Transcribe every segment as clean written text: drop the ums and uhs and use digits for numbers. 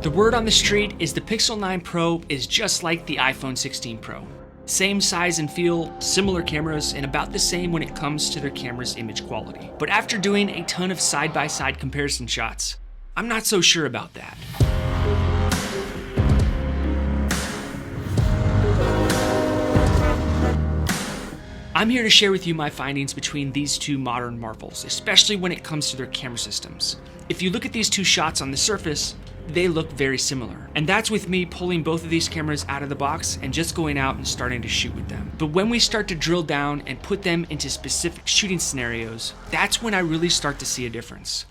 The word on the street is the Pixel 9 Pro is just like the iPhone 16 Pro. Same size and feel, similar cameras, and about the same when it comes to their camera's image quality. But after doing a ton of side-by-side comparison shots, I'm not so sure about that. I'm here to share with you my findings between these two modern marvels, especially when it comes to their camera systems. If you look at these two shots on the surface, they look very similar. And that's with me pulling both of these cameras out of the box and just going out and starting to shoot with them. But when we start to drill down and put them into specific shooting scenarios, that's when I really start to see a difference.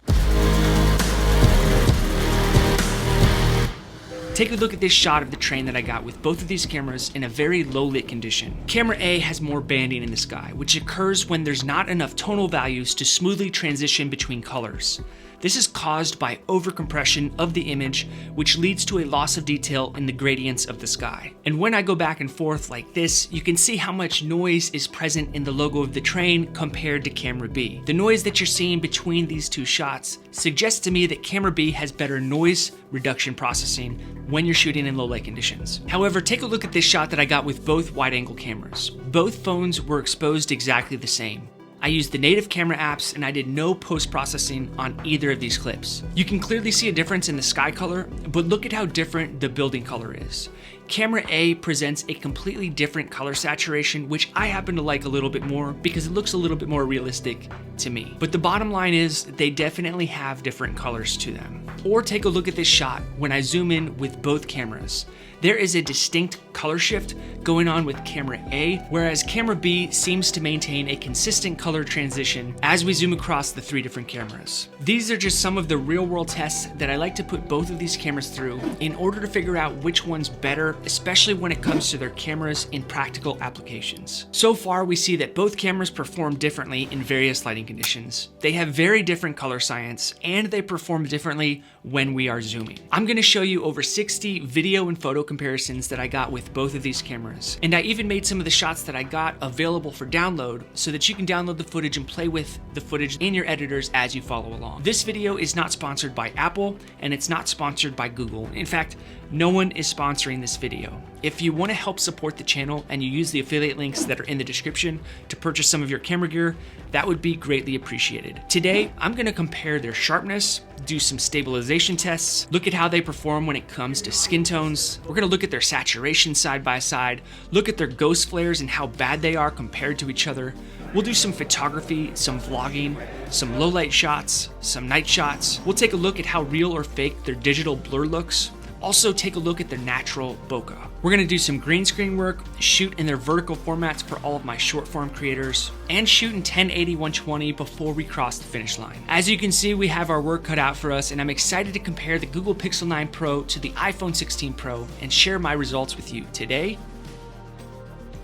Take a look at this shot of the train that I got with both of these cameras in a very low lit condition. Camera A has more banding in the sky, which occurs when there's not enough tonal values to smoothly transition between colors. This is caused by overcompression of the image, which leads to a loss of detail in the gradients of the sky. And when I go back and forth like this, you can see how much noise is present in the logo of the train compared to camera B. The noise that you're seeing between these two shots suggests to me that camera B has better noise reduction processing when you're shooting in low light conditions. However, take a look at this shot that I got with both wide angle cameras. Both phones were exposed exactly the same. I used the native camera apps and I did no post-processing on either of these clips. You can clearly see a difference in the sky color, but look at how different the building color is. Camera A presents a completely different color saturation, which I happen to like a little bit more because it looks a little bit more realistic to me. But the bottom line is they definitely have different colors to them. Or take a look at this shot when I zoom in with both cameras. There is a distinct color shift going on with camera A, whereas camera B seems to maintain a consistent color transition as we zoom across the three different cameras. These are just some of the real world tests that I like to put both of these cameras through in order to figure out which one's better, especially when it comes to their cameras in practical applications. So far, we see that both cameras perform differently in various lighting conditions. They have very different color science, and they perform differently when we are zooming. I'm gonna show you over 60 video and photo comparisons that I got with both of these cameras. And I even made some of the shots that I got available for download so that you can download the footage and play with the footage in your editors as you follow along. This video is not sponsored by Apple, and it's not sponsored by Google. In fact, no one is sponsoring this video. If you want to help support the channel and you use the affiliate links that are in the description to purchase some of your camera gear, that would be greatly appreciated. Today, I'm going to compare their sharpness, do some stabilization tests, look at how they perform when it comes to skin tones. We're going to look at their saturation side by side, look at their ghost flares and how bad they are compared to each other. We'll do some photography, some vlogging, some low light shots, some night shots. We'll take a look at how real or fake their digital blur looks. Also take a look at their natural bokeh. We're gonna do some green screen work, shoot in their vertical formats for all of my short form creators, and shoot in 1080-120 before we cross the finish line. As you can see, we have our work cut out for us, and I'm excited to compare the Google Pixel 9 Pro to the iPhone 16 Pro and share my results with you today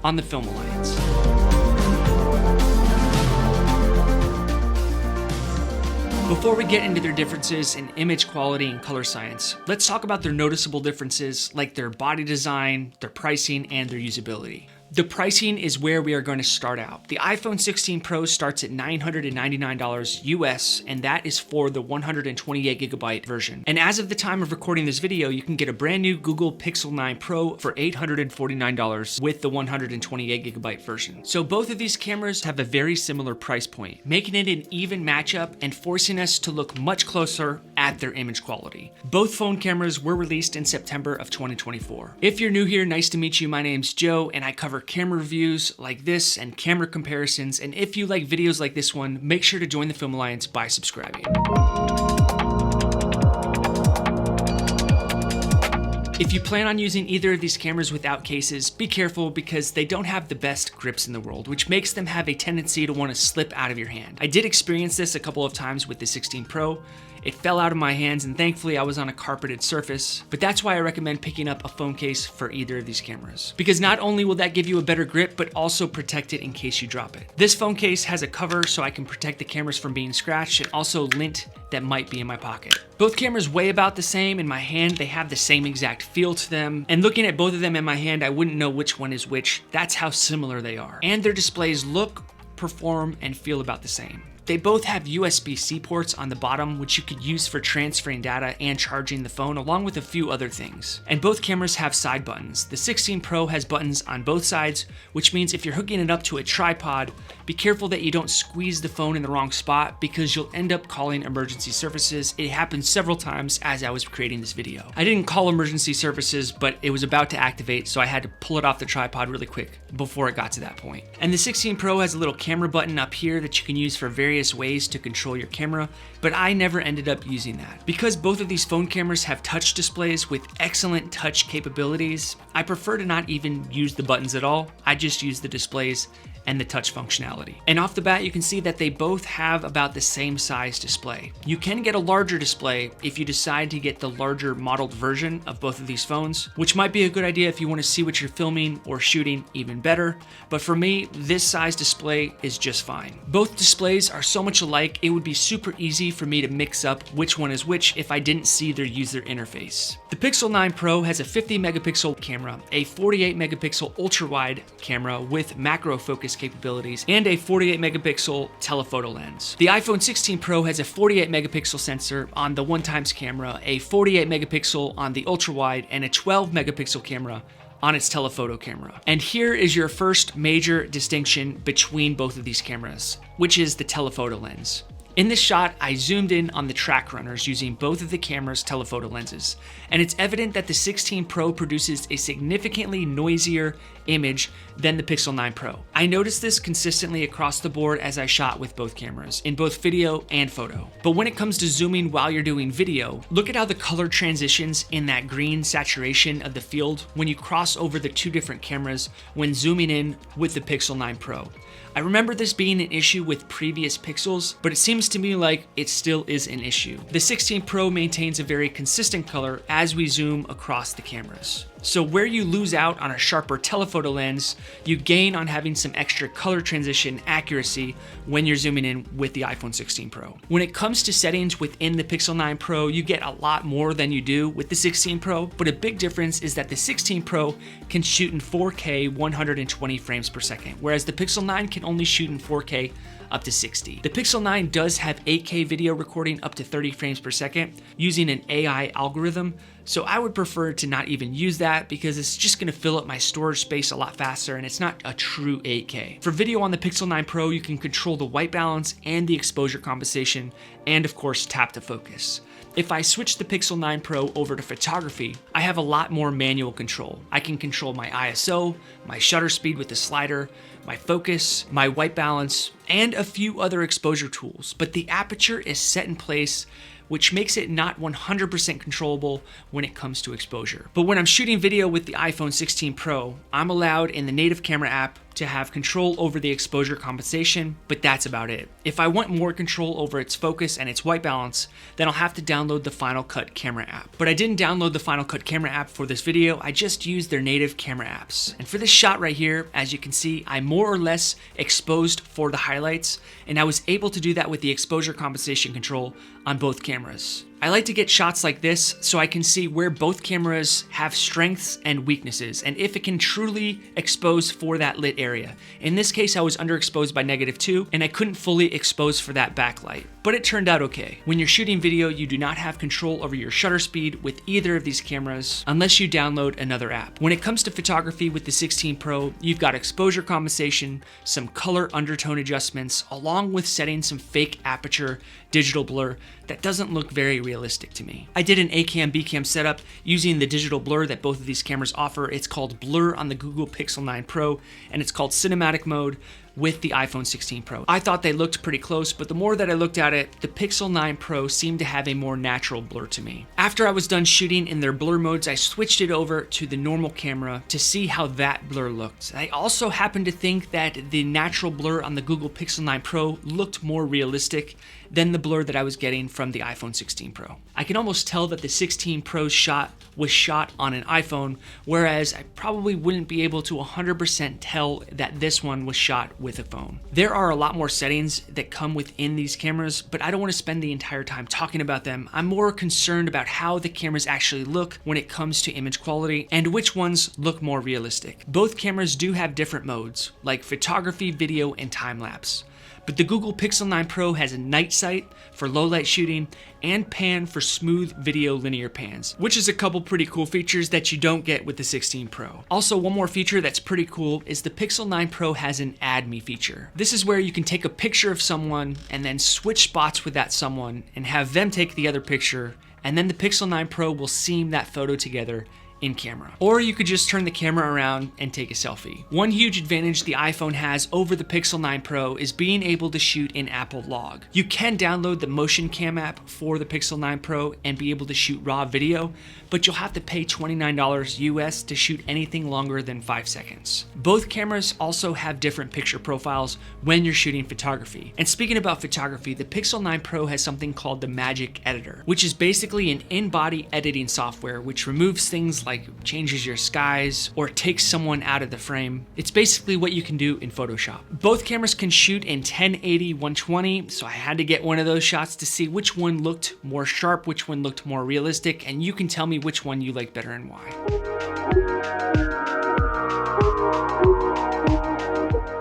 on the Film Alliance. Before we get into their differences in image quality and color science, let's talk about their noticeable differences like their body design, their pricing, and their usability. The pricing is where we are going to start out. The iPhone 16 Pro starts at $999 US, and that is for the 128GB version. And as of the time of recording this video, you can get a brand new Google Pixel 9 Pro for $849 with the 128GB version. So both of these cameras have a very similar price point, making it an even matchup and forcing us to look much closer at their image quality. Both phone cameras were released in September of 2024. If you're new here, nice to meet you. My name's Joe, and I cover camera reviews like this and camera comparisons, and if you like videos like this one, make sure to join the Film Alliance by subscribing. If you plan on using either of these cameras without cases, be careful because they don't have the best grips in the world, which makes them have a tendency to want to slip out of your hand. I did experience this a couple of times with the 16 Pro. It fell out of my hands, and thankfully I was on a carpeted surface, but that's why I recommend picking up a phone case for either of these cameras. Because not only will that give you a better grip, but also protect it in case you drop it. This phone case has a cover so I can protect the cameras from being scratched, and also lint that might be in my pocket. Both cameras weigh about the same. In my hand, they have the same exact feel to them. And looking at both of them in my hand, I wouldn't know which one is which. That's how similar they are. And their displays look, perform, and feel about the same. They both have USB-C ports on the bottom, which you could use for transferring data and charging the phone, along with a few other things. And both cameras have side buttons. The 16 Pro has buttons on both sides, which means if you're hooking it up to a tripod, be careful that you don't squeeze the phone in the wrong spot because you'll end up calling emergency services. It happened several times as I was creating this video. I didn't call emergency services, but it was about to activate, so I had to pull it off the tripod really quick before it got to that point. And the 16 Pro has a little camera button up here that you can use for various ways to control your camera, but I never ended up using that. Because both of these phone cameras have touch displays with excellent touch capabilities, I prefer to not even use the buttons at all. I just use the displays and the touch functionality. And off the bat, you can see that they both have about the same size display. You can get a larger display if you decide to get the larger modeled version of both of these phones, which might be a good idea if you want to see what you're filming or shooting even better. But for me, this size display is just fine. Both displays are so much alike, it would be super easy for me to mix up which one is which if I didn't see their user interface. The Pixel 9 Pro has a 50 megapixel camera, a 48 megapixel ultra wide camera with macro focus capabilities, and a 48 megapixel telephoto lens. The iPhone 16 Pro has a 48 megapixel sensor on the 1x camera, a 48 megapixel on the ultra wide, and a 12 megapixel camera on its telephoto camera. And here is your first major distinction between both of these cameras, which is the telephoto lens. In this shot, I zoomed in on the track runners using both of the camera's telephoto lenses, and it's evident that the 16 Pro produces a significantly noisier image than the Pixel 9 Pro. I noticed this consistently across the board as I shot with both cameras, in both video and photo. But when it comes to zooming while you're doing video, look at how the color transitions in that green saturation of the field when you cross over the two different cameras when zooming in with the Pixel 9 Pro. I remember this being an issue with previous Pixels, but it seems to me like it still is an issue. The 16 Pro maintains a very consistent color as we zoom across the cameras. So where you lose out on a sharper telephoto lens, you gain on having some extra color transition accuracy when you're zooming in with the iPhone 16 Pro. When it comes to settings within the Pixel 9 Pro, you get a lot more than you do with the 16 Pro, but a big difference is that the 16 Pro can shoot in 4K 120 frames per second, whereas the Pixel 9 can only shoot in 4K up to 60. The Pixel 9 does have 8K video recording up to 30 frames per second using an AI algorithm, so I would prefer to not even use that because it's just gonna fill up my storage space a lot faster and it's not a true 8K. For video on the Pixel 9 Pro, you can control the white balance and the exposure compensation, and of course tap to focus. If I switch the Pixel 9 Pro over to photography, I have a lot more manual control. I can control my ISO, my shutter speed with the slider, my focus, my white balance, and a few other exposure tools, but the aperture is set in place, which makes it not 100% controllable when it comes to exposure. But when I'm shooting video with the iPhone 16 Pro, I'm allowed in the native camera app to have control over the exposure compensation, but that's about it. If I want more control over its focus and its white balance, then I'll have to download the Final Cut camera app. But I didn't download the Final Cut camera app for this video, I just used their native camera apps. And for this shot right here, as you can see, I more or less exposed for the highlights, and I was able to do that with the exposure compensation control on both cameras. I like to get shots like this so I can see where both cameras have strengths and weaknesses and if it can truly expose for that lit area. In this case, I was underexposed by -2 and I couldn't fully expose for that backlight, but it turned out okay. When you're shooting video, you do not have control over your shutter speed with either of these cameras unless you download another app. When it comes to photography with the 16 Pro, you've got exposure compensation, some color undertone adjustments, along with setting some fake aperture digital blur that doesn't look very realistic to me. I did an A-cam B-cam setup using the digital blur that both of these cameras offer. It's called Blur on the Google Pixel 9 Pro, and it's called Cinematic Mode with the iPhone 16 Pro. I thought they looked pretty close, but the more that I looked at it, the Pixel 9 Pro seemed to have a more natural blur to me. After I was done shooting in their blur modes, I switched it over to the normal camera to see how that blur looked. I also happened to think that the natural blur on the Google Pixel 9 Pro looked more realistic than the blur that I was getting from the iPhone 16 Pro. I can almost tell that the 16 Pro shot was shot on an iPhone, whereas I probably wouldn't be able to 100% tell that this one was shot with a phone. There are a lot more settings that come within these cameras, but I don't want to spend the entire time talking about them. I'm more concerned about how the cameras actually look when it comes to image quality and which ones look more realistic. Both cameras do have different modes, like photography, video, and time-lapse. But the Google Pixel 9 Pro has a night sight for low light shooting and pan for smooth video linear pans, which is a couple pretty cool features that you don't get with the 16 Pro. Also, one more feature that's pretty cool is the Pixel 9 Pro has an Add Me feature. This is where you can take a picture of someone and then switch spots with that someone and have them take the other picture, and then the Pixel 9 Pro will seam that photo together in camera. Or you could just turn the camera around and take a selfie. One huge advantage the iPhone has over the Pixel 9 Pro is being able to shoot in Apple Log. You can download the Motion Cam app for the Pixel 9 Pro and be able to shoot raw video, but you'll have to pay $29 US to shoot anything longer than 5 seconds. Both cameras also have different picture profiles when you're shooting photography. And speaking about photography, the Pixel 9 Pro has something called the Magic Editor, which is basically an in-body editing software which removes things like changes your skies or takes someone out of the frame. It's basically what you can do in Photoshop. Both cameras can shoot in 1080, 120, so I had to get one of those shots to see which one looked more sharp, which one looked more realistic, and you can tell me which one you like better and why.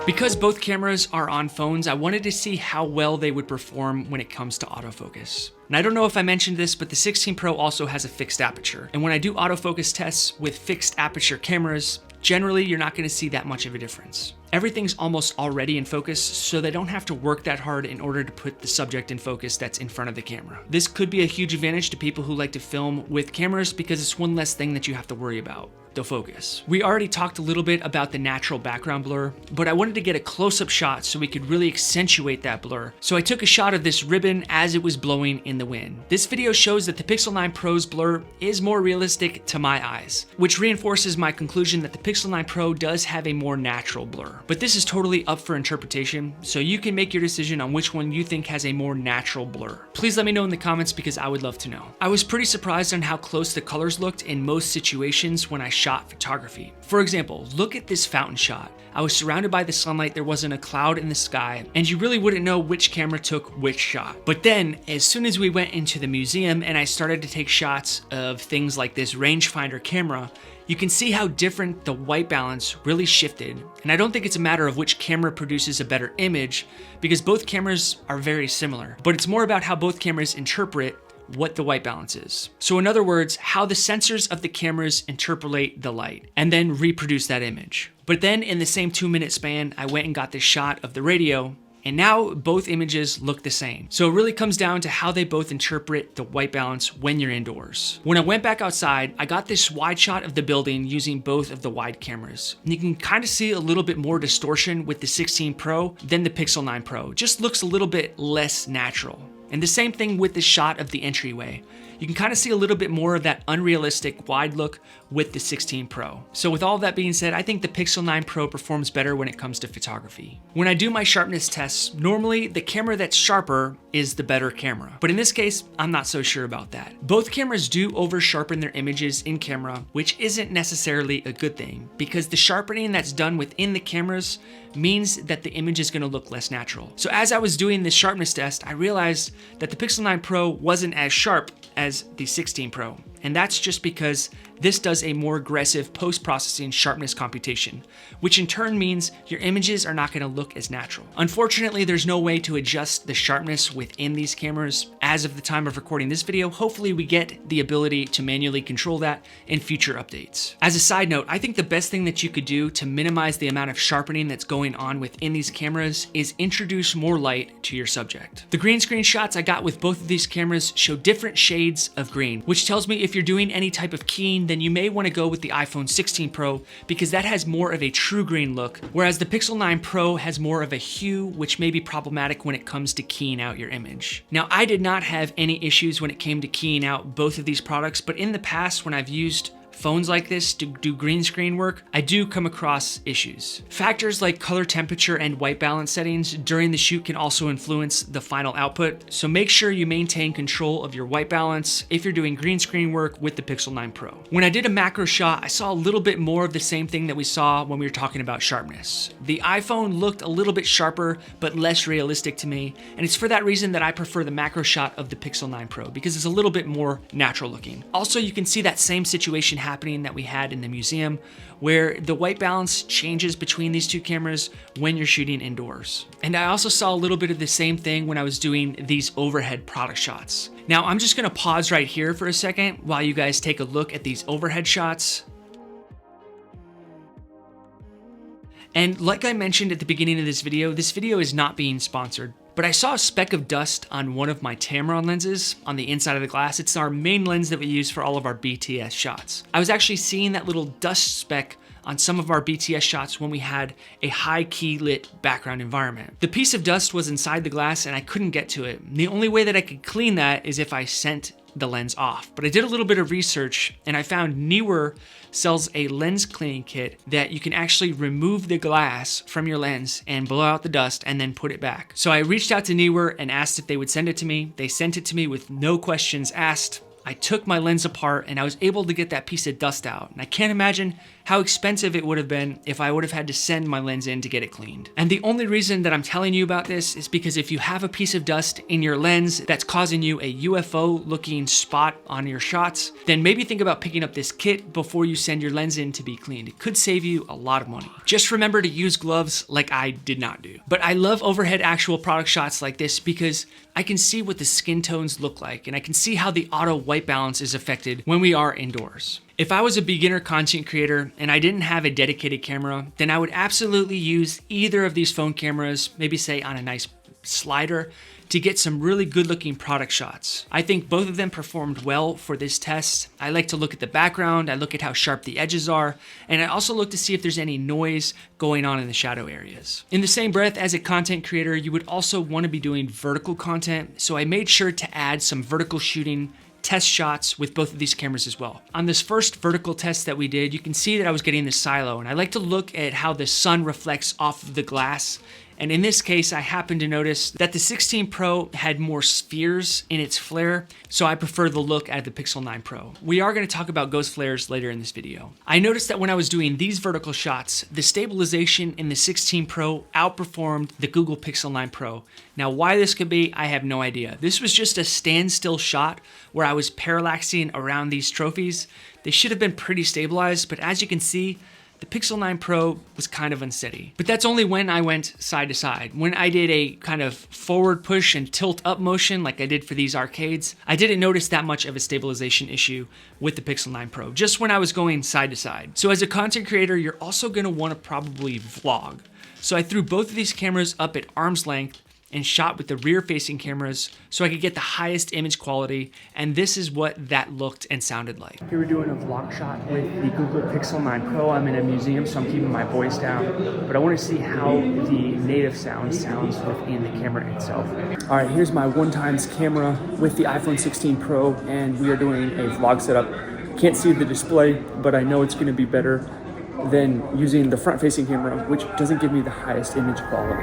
Because both cameras are on phones, I wanted to see how well they would perform when it comes to autofocus. And I don't know if I mentioned this, but the 16 Pro also has a fixed aperture. And when I do autofocus tests with fixed aperture cameras, generally you're not going to see that much of a difference. Everything's almost already in focus, so they don't have to work that hard in order to put the subject in focus that's in front of the camera. This could be a huge advantage to people who like to film with cameras because it's one less thing that you have to worry about. The focus. We already talked a little bit about the natural background blur, but I wanted to get a close-up shot so we could really accentuate that blur. So I took a shot of this ribbon as it was blowing in the wind. This video shows that the Pixel 9 Pro's blur is more realistic to my eyes, which reinforces my conclusion that the Pixel 9 Pro does have a more natural blur. But this is totally up for interpretation, so you can make your decision on which one you think has a more natural blur. Please let me know in the comments because I would love to know. I was pretty surprised on how close the colors looked in most situations when I shot photography. For example, look at this fountain shot. I was surrounded by the sunlight, there wasn't a cloud in the sky, and you really wouldn't know which camera took which shot. But then, as soon as we went into the museum and I started to take shots of things like this rangefinder camera, you can see how different the white balance really shifted. And I don't think it's a matter of which camera produces a better image, because both cameras are very similar, but it's more about how both cameras interpret what the white balance is. So in other words, how the sensors of the cameras interpolate the light and then reproduce that image. But then in the same 2-minute span, I went and got this shot of the radio, and now both images look the same. So it really comes down to how they both interpret the white balance when you're indoors. When I went back outside, I got this wide shot of the building using both of the wide cameras. And you can kind of see a little bit more distortion with the 16 Pro than the Pixel 9 Pro. It just looks a little bit less natural. And the same thing with the shot of the entryway. You can kind of see a little bit more of that unrealistic wide look with the 16 Pro. So with all that being said, I think the Pixel 9 Pro performs better when it comes to photography. When I do my sharpness tests, normally the camera that's sharper is the better camera. But in this case, I'm not so sure about that. Both cameras do over sharpen their images in camera, which isn't necessarily a good thing because the sharpening that's done within the cameras means that the image is going to look less natural. So as I was doing this sharpness test, I realized that the Pixel 9 Pro wasn't as sharp as the 16 Pro. And that's just because this does a more aggressive post-processing sharpness computation, which in turn means your images are not going to look as natural. Unfortunately, there's no way to adjust the sharpness within these cameras. As of the time of recording this video, hopefully we get the ability to manually control that in future updates. As a side note, I think the best thing that you could do to minimize the amount of sharpening that's going on within these cameras is introduce more light to your subject. The green screen shots I got with both of these cameras show different shades of green, which tells me if you're doing any type of keying, then you may want to go with the iPhone 16 Pro because that has more of a true green look, whereas the Pixel 9 Pro has more of a hue, which may be problematic when it comes to keying out your image. Now, I did not have any issues when it came to keying out both of these products, but in the past when I've used phones like this to do green screen work, I do come across issues. Factors like color temperature and white balance settings during the shoot can also influence the final output, so make sure you maintain control of your white balance if you're doing green screen work with the Pixel 9 Pro. When I did a macro shot, I saw a little bit more of the same thing that we saw when we were talking about sharpness. The iPhone looked a little bit sharper, but less realistic to me, and it's for that reason that I prefer the macro shot of the Pixel 9 Pro, because it's a little bit more natural looking. Also, you can see that same situation happening that we had in the museum where the white balance changes between these two cameras when you're shooting indoors. And I also saw a little bit of the same thing when I was doing these overhead product shots. Now I'm just gonna pause right here for a second while you guys take a look at these overhead shots. And like I mentioned at the beginning of this video is not being sponsored, but I saw a speck of dust on one of my Tamron lenses on the inside of the glass. It's our main lens that we use for all of our BTS shots. I was actually seeing that little dust speck on some of our BTS shots when we had a high key lit background environment. The piece of dust was inside the glass and I couldn't get to it. The only way that I could clean that is if I sent the lens off. But I did a little bit of research and I found Neewer sells a lens cleaning kit that you can actually remove the glass from your lens and blow out the dust and then put it back. So I reached out to Neewer and asked if they would send it to me. They sent it to me with no questions asked. I took my lens apart and I was able to get that piece of dust out. And I can't imagine how expensive it would have been if I would have had to send my lens in to get it cleaned. And the only reason that I'm telling you about this is because if you have a piece of dust in your lens that's causing you a UFO looking spot on your shots, then maybe think about picking up this kit before you send your lens in to be cleaned. It could save you a lot of money. Just remember to use gloves like I did not do. But I love overhead actual product shots like this because I can see what the skin tones look like and I can see how the auto white balance is affected when we are indoors. If I was a beginner content creator and I didn't have a dedicated camera, then I would absolutely use either of these phone cameras, maybe say on a nice slider, to get some really good looking product shots. I think both of them performed well for this test. I like to look at the background, I look at how sharp the edges are, and I also look to see if there's any noise going on in the shadow areas. In the same breath, as a content creator, you would also want to be doing vertical content, so I made sure to add some vertical shooting test shots with both of these cameras as well. On this first vertical test that we did, you can see that I was getting the silo, and I like to look at how the sun reflects off of the glass. And in this case, I happened to notice that the 16 Pro had more spheres in its flare, so I prefer the look at the Pixel 9 Pro. We are going to talk about ghost flares later in this video. I noticed that when I was doing these vertical shots, the stabilization in the 16 Pro outperformed the Google Pixel 9 Pro. Now, why this could be, I have no idea. This was just a standstill shot where I was parallaxing around these trophies. They should have been pretty stabilized, but as you can see, the Pixel 9 Pro was kind of unsteady. But that's only when I went side to side. When I did a kind of forward push and tilt up motion like I did for these arcades, I didn't notice that much of a stabilization issue with the Pixel 9 Pro, just when I was going side to side. So as a content creator, you're also gonna wanna probably vlog. So I threw both of these cameras up at arm's length and shot with the rear-facing cameras so I could get the highest image quality, and this is what that looked and sounded like. Here we're doing a vlog shot with the Google Pixel 9 Pro. I'm in a museum, so I'm keeping my voice down, but I want to see how the native sound sounds within the camera itself. All right, here's my one-times camera with the iPhone 16 Pro, and we are doing a vlog setup. Can't see the display, but I know it's gonna be better than using the front-facing camera, which doesn't give me the highest image quality.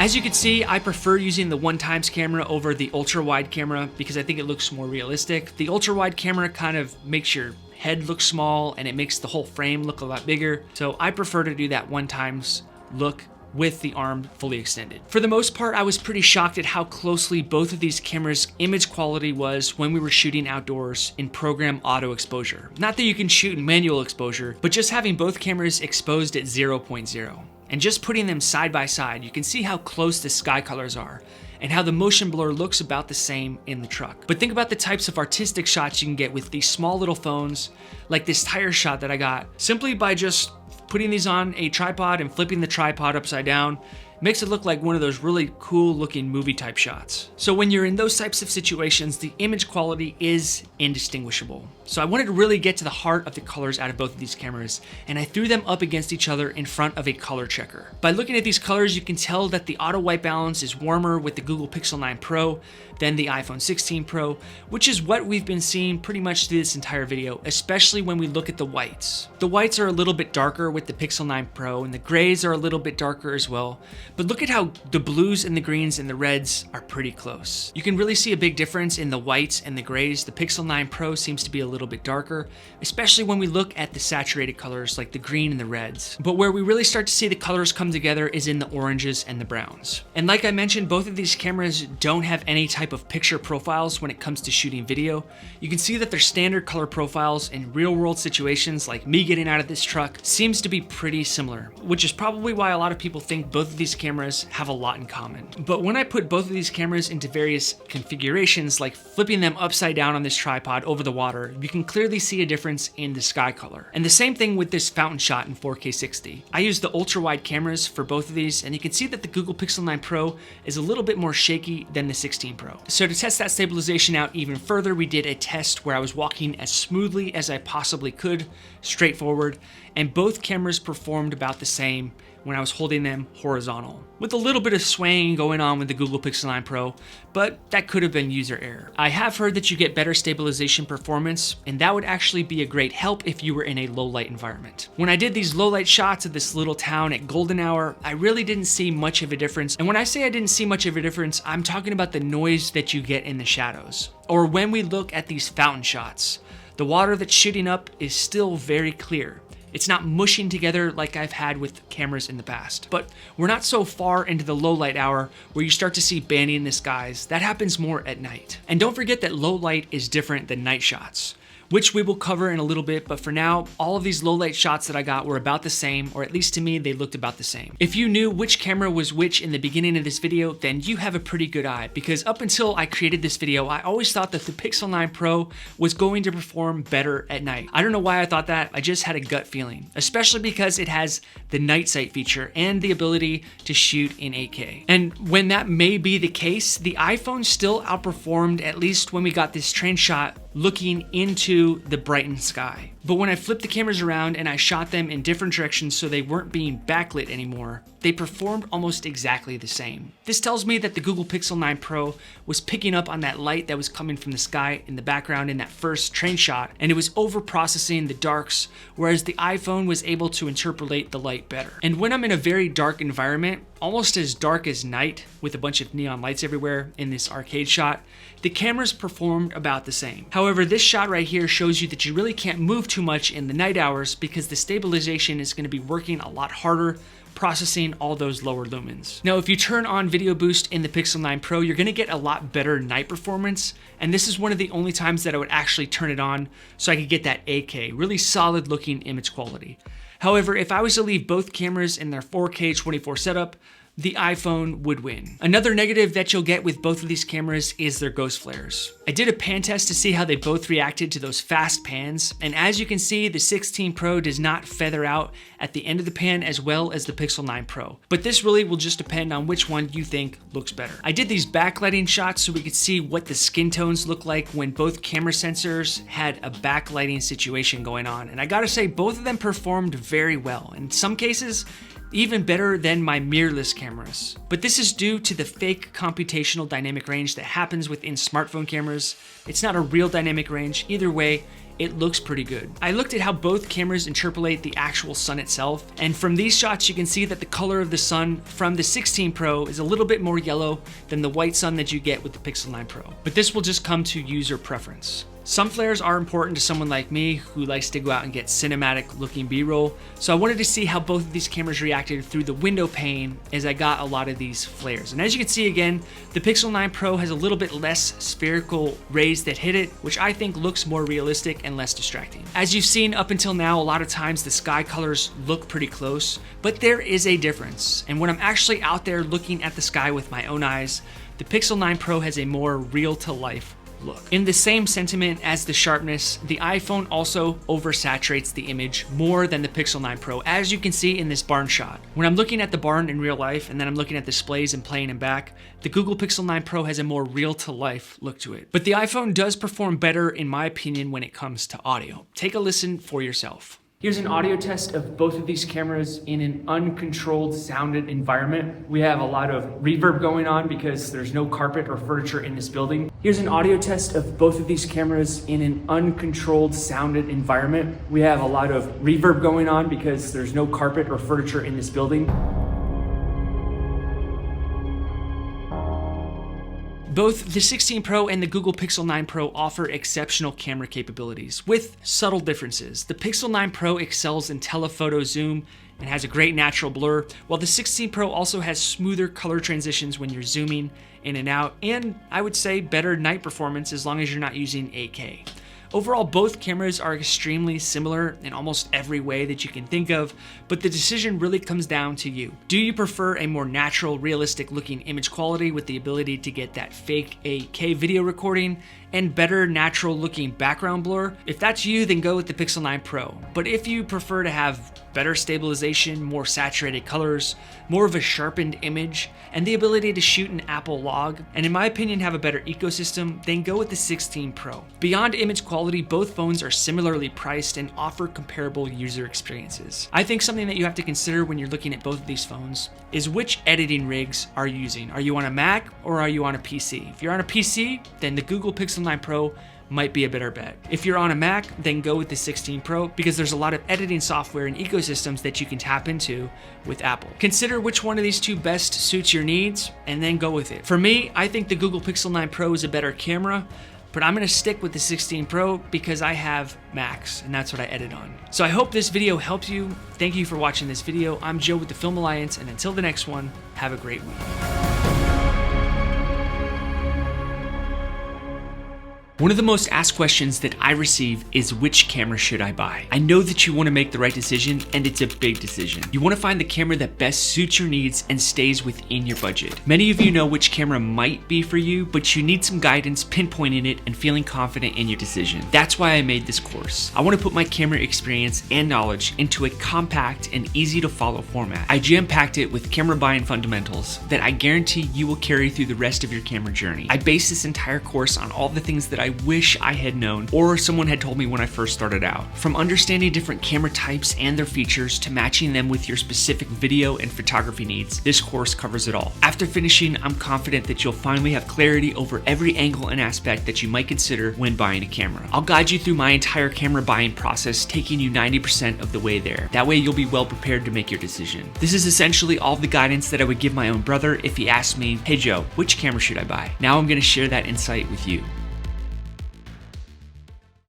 As you can see, I prefer using the one-times camera over the ultra-wide camera because I think it looks more realistic. The ultra-wide camera kind of makes your head look small and it makes the whole frame look a lot bigger. So I prefer to do that one-times look with the arm fully extended. For the most part, I was pretty shocked at how closely both of these cameras' image quality was when we were shooting outdoors in program auto exposure. Not that you can shoot in manual exposure, but just having both cameras exposed at 0.0. And just putting them side by side, you can see how close the sky colors are and how the motion blur looks about the same in the truck. But think about the types of artistic shots you can get with these small little phones, like this tire shot that I got, simply by just putting these on a tripod and flipping the tripod upside down. Makes it look like one of those really cool looking movie type shots. So when you're in those types of situations, the image quality is indistinguishable. So I wanted to really get to the heart of the colors out of both of these cameras, and I threw them up against each other in front of a color checker. By looking at these colors, you can tell that the auto white balance is warmer with the Google Pixel 9 Pro than the iPhone 16 Pro, which is what we've been seeing pretty much through this entire video, especially when we look at the whites. The whites are a little bit darker with the Pixel 9 Pro, and the grays are a little bit darker as well. But look at how the blues and the greens and the reds are pretty close. You can really see a big difference in the whites and the grays. The Pixel 9 Pro seems to be a little bit darker, especially when we look at the saturated colors like the green and the reds. But where we really start to see the colors come together is in the oranges and the browns. And like I mentioned, both of these cameras don't have any type of picture profiles when it comes to shooting video. You can see that their standard color profiles in real world situations like me getting out of this truck seems to be pretty similar, which is probably why a lot of people think both of these cameras have a lot in common. But when I put both of these cameras into various configurations, like flipping them upside down on this tripod over the water, you can clearly see a difference in the sky color. And the same thing with this fountain shot in 4K 60. I use the ultra wide cameras for both of these, and you can see that the Google Pixel 9 Pro is a little bit more shaky than the 16 Pro. So to test that stabilization out even further, we did a test where I was walking as smoothly as I possibly could, straightforward, and both cameras performed about the same when I was holding them horizontal, with a little bit of swaying going on with the Google Pixel 9 Pro, but that could have been user error. I have heard that you get better stabilization performance, and that would actually be a great help if you were in a low light environment. When I did these low light shots of this little town at golden hour, I really didn't see much of a difference. And when I say I didn't see much of a difference, I'm talking about the noise that you get in the shadows. Or when we look at these fountain shots, the water that's shooting up is still very clear. It's not mushing together like I've had with cameras in the past. But we're not so far into the low light hour where you start to see banding in the skies. That happens more at night. And don't forget that low light is different than night shots, which we will cover in a little bit, but for now, all of these low light shots that I got were about the same, or at least to me, they looked about the same. If you knew which camera was which in the beginning of this video, then you have a pretty good eye, because up until I created this video, I always thought that the Pixel 9 Pro was going to perform better at night. I don't know why I thought that, I just had a gut feeling, especially because it has the night sight feature and the ability to shoot in 8K. And when that may be the case, the iPhone still outperformed, at least when we got this train shot looking into the brightened sky. But when I flipped the cameras around and I shot them in different directions so they weren't being backlit anymore, they performed almost exactly the same. This tells me that the Google Pixel 9 Pro was picking up on that light that was coming from the sky in the background in that first train shot, and it was over-processing the darks, whereas the iPhone was able to interpolate the light better. And when I'm in a very dark environment, almost as dark as night with a bunch of neon lights everywhere in this arcade shot, the cameras performed about the same. However, this shot right here shows you that you really can't move too much in the night hours because the stabilization is going to be working a lot harder, processing all those lower lumens. Now, if you turn on Video Boost in the Pixel 9 Pro, you're going to get a lot better night performance, and this is one of the only times that I would actually turn it on so I could get that 8K, really solid looking image quality. However, if I was to leave both cameras in their 4K 24 setup, the iPhone would win. Another negative that you'll get with both of these cameras is their ghost flares. I did a pan test to see how they both reacted to those fast pans, and as you can see, the 16 Pro does not feather out at the end of the pan as well as the Pixel 9 Pro. But this really will just depend on which one you think looks better. I did these backlighting shots so we could see what the skin tones look like when both camera sensors had a backlighting situation going on, and I gotta say, both of them performed very well. In some cases, even better than my mirrorless cameras. But this is due to the fake computational dynamic range that happens within smartphone cameras. It's not a real dynamic range. Either way, it looks pretty good. I looked at how both cameras interpolate the actual sun itself, and from these shots you can see that the color of the sun from the 16 Pro is a little bit more yellow than the white sun that you get with the Pixel 9 Pro. But this will just come to user preference. Some flares are important to someone like me who likes to go out and get cinematic looking B-roll, so I wanted to see how both of these cameras reacted through the window pane as I got a lot of these flares. And as you can see again, the Pixel 9 Pro has a little bit less spherical rays that hit it, which I think looks more realistic and less distracting. As you've seen up until now, a lot of times the sky colors look pretty close, but there is a difference. And when I'm actually out there looking at the sky with my own eyes, the Pixel 9 Pro has a more real-to-life look. In the same sentiment as the sharpness, the iPhone also oversaturates the image more than the Pixel 9 Pro, as you can see in this barn shot. When I'm looking at the barn in real life and then I'm looking at displays and playing them back, the Google Pixel 9 Pro has a more real-to-life look to it. But the iPhone does perform better, in my opinion, when it comes to audio. Take a listen for yourself. Here's an audio test of both of these cameras in an uncontrolled sounded environment. We have a lot of reverb going on because there's no carpet or furniture in this building. Here's an audio test of both of these cameras in an uncontrolled sounded environment. We have a lot of reverb going on because there's no carpet or furniture in this building. Both the 16 Pro and the Google Pixel 9 Pro offer exceptional camera capabilities, with subtle differences. The Pixel 9 Pro excels in telephoto zoom and has a great natural blur, while the 16 Pro also has smoother color transitions when you're zooming in and out, and I would say better night performance as long as you're not using 8K. Overall, both cameras are extremely similar in almost every way that you can think of, but the decision really comes down to you. Do you prefer a more natural, realistic looking image quality with the ability to get that fake 8K video recording and better natural looking background blur? If that's you, then go with the Pixel 9 Pro. But if you prefer to have better stabilization, more saturated colors, more of a sharpened image, and the ability to shoot an Apple log, and in my opinion have a better ecosystem, then go with the 16 Pro. Beyond image quality, both phones are similarly priced and offer comparable user experiences. I think something that you have to consider when you're looking at both of these phones is which editing rigs are you using. Are you on a Mac or are you on a PC? If you're on a PC, then the Google Pixel 9 Pro might be a better bet. If you're on a Mac, then go with the 16 Pro because there's a lot of editing software and ecosystems that you can tap into with Apple. Consider which one of these two best suits your needs and then go with it. For me, I think the Google Pixel 9 Pro is a better camera, but I'm gonna stick with the 16 Pro because I have Macs and that's what I edit on. So I hope this video helps you. Thank you for watching this video. I'm Joe with the Film Alliance, and until the next one, have a great week. One of the most asked questions that I receive is which camera should I buy? I know that you want to make the right decision, and it's a big decision. You want to find the camera that best suits your needs and stays within your budget. Many of you know which camera might be for you, but you need some guidance pinpointing it and feeling confident in your decision. That's why I made this course. I want to put my camera experience and knowledge into a compact and easy to follow format. I jam-packed it with camera buying fundamentals that I guarantee you will carry through the rest of your camera journey. I base this entire course on all the things that I wish I had known or someone had told me when I first started out. From understanding different camera types and their features to matching them with your specific video and photography needs, this course covers it all. After finishing, I'm confident that you'll finally have clarity over every angle and aspect that you might consider when buying a camera. I'll guide you through my entire camera buying process, taking you 90% of the way there. That way you'll be well prepared to make your decision. This is essentially all the guidance that I would give my own brother if he asked me, "Hey Joe, which camera should I buy?" Now I'm going to share that insight with you.